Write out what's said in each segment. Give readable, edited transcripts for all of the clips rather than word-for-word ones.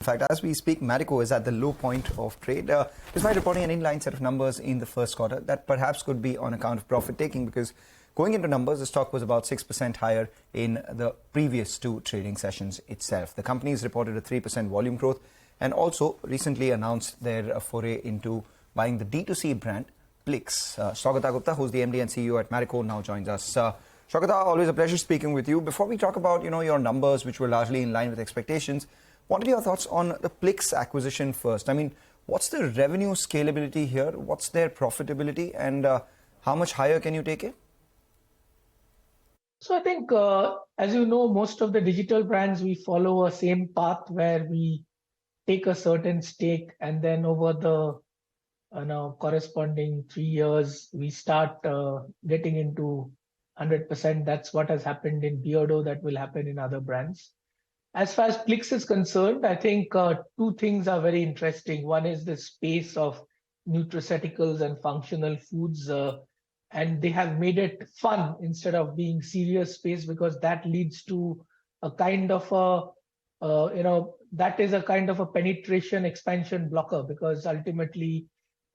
In fact, as we speak, Marico is at the low point of trade, despite reporting an in-line set of numbers in the first quarter. That perhaps could be on account of profit taking, because going into numbers, the stock was about 6% higher in the previous two trading sessions itself. The company has reported a 3% volume growth and also recently announced their foray into buying the D2C brand Plix. Saugata Gupta, who's the MD and CEO at Marico, now joins us. Saugata, always a pleasure speaking with you. Before we talk about your numbers, which were largely in line with expectations, what are your thoughts on the Plix acquisition first? I mean, what's the revenue scalability here? What's their profitability? And how much higher can you take it? So I think, as you know, most of the digital brands, we follow a same path where we take a certain stake and then over the corresponding 3 years, we start getting into 100%. That's what has happened in Beardo. That will happen in other brands. As far as Plix is concerned, I think two things are very interesting. One is the space of nutraceuticals and functional foods, and they have made it fun instead of being serious space, because that leads to a kind of that is a kind of a penetration expansion blocker, because ultimately,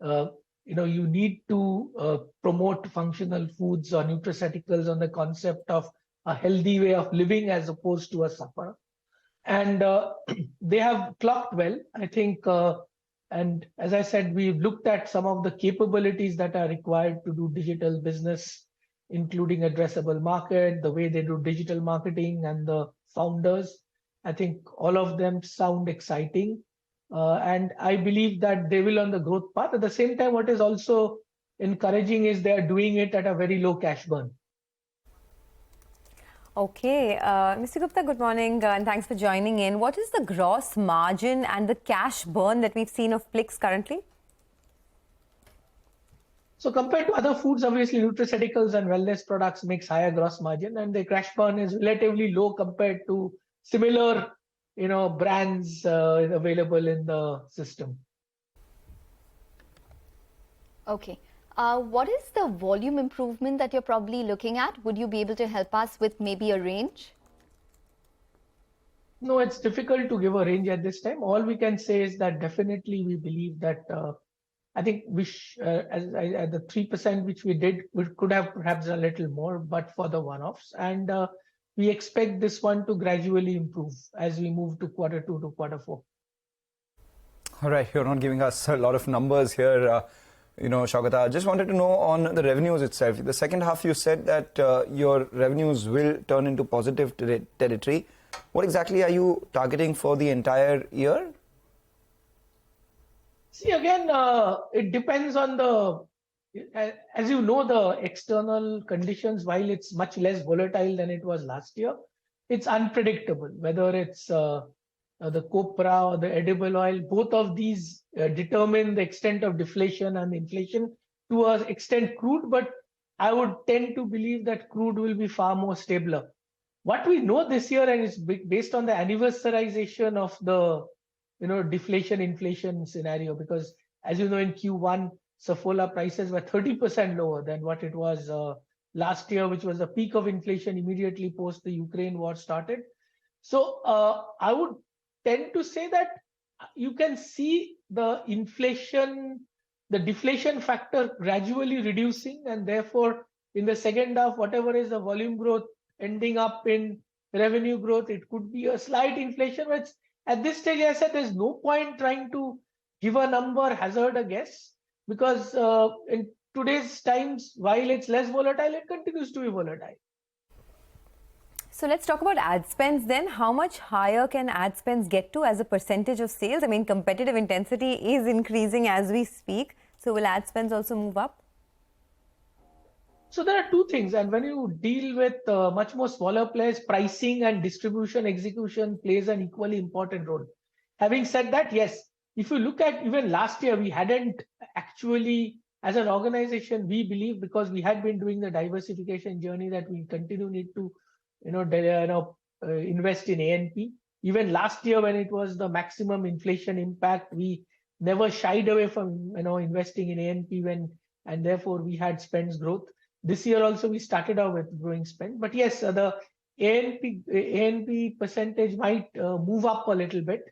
you need to promote functional foods or nutraceuticals on the concept of a healthy way of living as opposed to a supper. And they have clocked well, I think. And as I said, we've looked at some of the capabilities that are required to do digital business, including addressable market, the way they do digital marketing, and the founders. I think all of them sound exciting. And I believe that they will on the growth path. At the same time, what is also encouraging is they are doing it at a very low cash burn. Okay, Mr. Gupta, good morning and thanks for joining in. What is the gross margin and the cash burn that we've seen of Plix currently? So compared to other foods, obviously nutraceuticals and wellness products makes higher gross margin, and the cash burn is relatively low compared to similar, brands available in the system. Okay. What is the volume improvement that you're probably looking at? Would you be able to help us with maybe a range? No, it's difficult to give a range at this time. All we can say is that definitely we believe that I think at the 3% which we did, we could have perhaps a little more, but for the one-offs. And we expect this one to gradually improve as we move to quarter 2 to quarter 4. All right, you're not giving us a lot of numbers here. Saugata, I just wanted to know on the revenues itself. The second half, you said that your revenues will turn into positive territory. What exactly are you targeting for the entire year? See, again, it depends on as you know, the external conditions, while it's much less volatile than it was last year, it's unpredictable. Whether it's the copra or the edible oil, both of these determine the extent of deflation and inflation. To an extent, crude, but I would tend to believe that crude will be far more stabler. What we know this year, and it's based on the anniversarization of the deflation inflation scenario, because as you know, in Q1, Saffola prices were 30% lower than what it was last year, which was the peak of inflation immediately post the Ukraine war started. So I would tend to say that you can see the deflation factor gradually reducing, and therefore in the second half, whatever is the volume growth ending up in revenue growth, it could be a slight inflation, which at this stage, as I said, there's no point trying to give a number, hazard a guess, because in today's times, while it's less volatile, it continues to be volatile. So let's talk about ad spends then. How much higher can ad spends get to as a percentage of sales? I mean, competitive intensity is increasing as we speak. So will ad spends also move up? So there are two things. And when you deal with much more smaller players, pricing and distribution execution plays an equally important role. Having said that, yes, if you look at even last year, we hadn't actually, as an organization, we believe, because we had been doing the diversification journey, that we need to invest in A&P. Even last year, when it was the maximum inflation impact, we never shied away from investing in A&P and therefore we had spends growth. This year also we started out with growing spend, but yes, the A&P percentage might move up a little bit.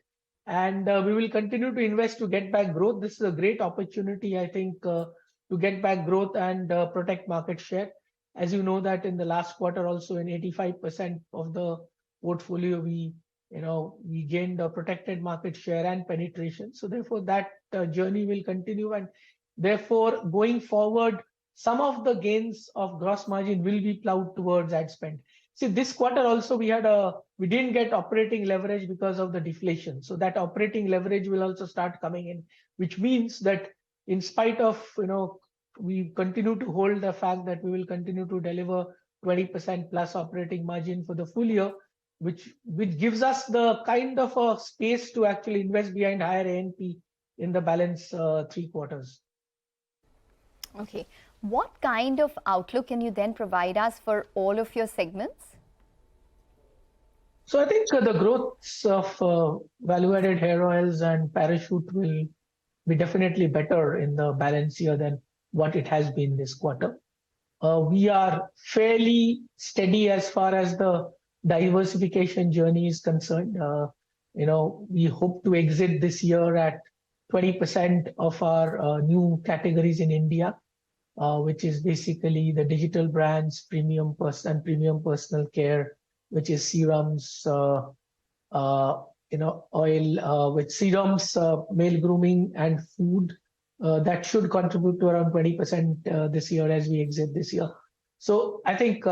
And we will continue to invest to get back growth. This is a great opportunity, I think, to get back growth and protect market share. As you know that in the last quarter also in 85% of the portfolio, we gained a protected market share and penetration. So therefore that journey will continue, and therefore going forward, some of the gains of gross margin will be plowed towards ad spend. See, this quarter also we didn't get operating leverage because of the deflation. So that operating leverage will also start coming in, which means that in spite of, we continue to hold the fact that we will continue to deliver 20% plus operating margin for the full year, which gives us the kind of a space to actually invest behind higher A&P in the balance 3 quarters. Okay. What kind of outlook can you then provide us for all of your segments? So I think the growths of value-added hair oils and Parachute will be definitely better in the balance year than what it has been this quarter. We are fairly steady as far as the diversification journey is concerned. We hope to exit this year at 20% of our new categories in India, which is basically the digital brands, premium personal care, which is serums, oil, with serums, male grooming and food. That should contribute to around 20% this year as we exit this year. So I think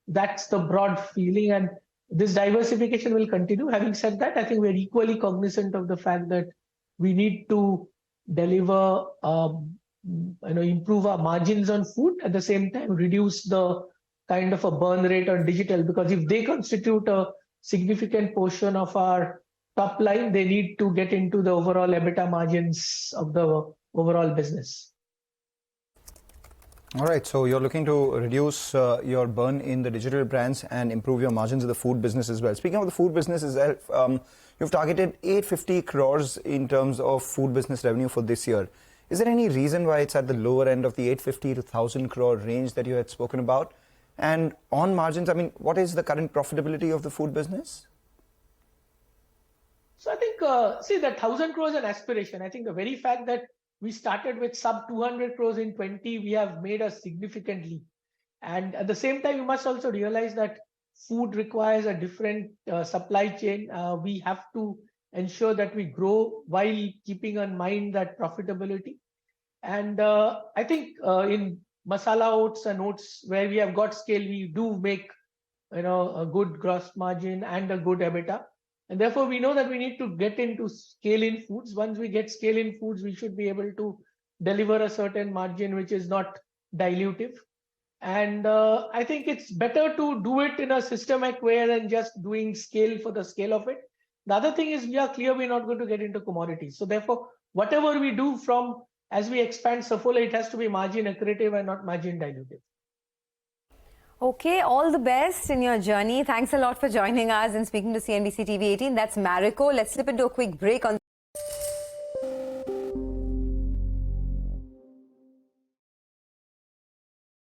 that's the broad feeling, and this diversification will continue. Having said that, I think we're equally cognizant of the fact that we need to deliver, improve our margins on food, at the same time reduce the kind of a burn rate on digital, because if they constitute a significant portion of our top line, they need to get into the overall EBITDA margins of the overall business. All right, so you're looking to reduce your burn in the digital brands and improve your margins in the food business as well. Speaking of the food business itself, you've targeted 850 crores in terms of food business revenue for this year. Is there any reason why it's at the lower end of the 850 to 1,000 crore range that you had spoken about? And on margins, I mean, what is the current profitability of the food business? So I think, the 1,000 crores is an aspiration. I think the very fact that we started with sub 200 crores in 20, we have made a significant leap. And at the same time, you must also realize that food requires a different supply chain. We have to ensure that we grow while keeping in mind that profitability. And I think in masala oats and oats, where we have got scale, we do make a good gross margin and a good EBITDA. And therefore, we know that we need to get into scale in foods. Once we get scale in foods, we should be able to deliver a certain margin which is not dilutive. And I think it's better to do it in a systematic way than just doing scale for the scale of it. The other thing is, we are clear we're not going to get into commodities. So therefore, whatever we do from as we expand Saffola, it has to be margin accretive and not margin dilutive. Okay, all the best in your journey. Thanks a lot for joining us and speaking to CNBC TV18. That's Marico. Let's slip into a quick break on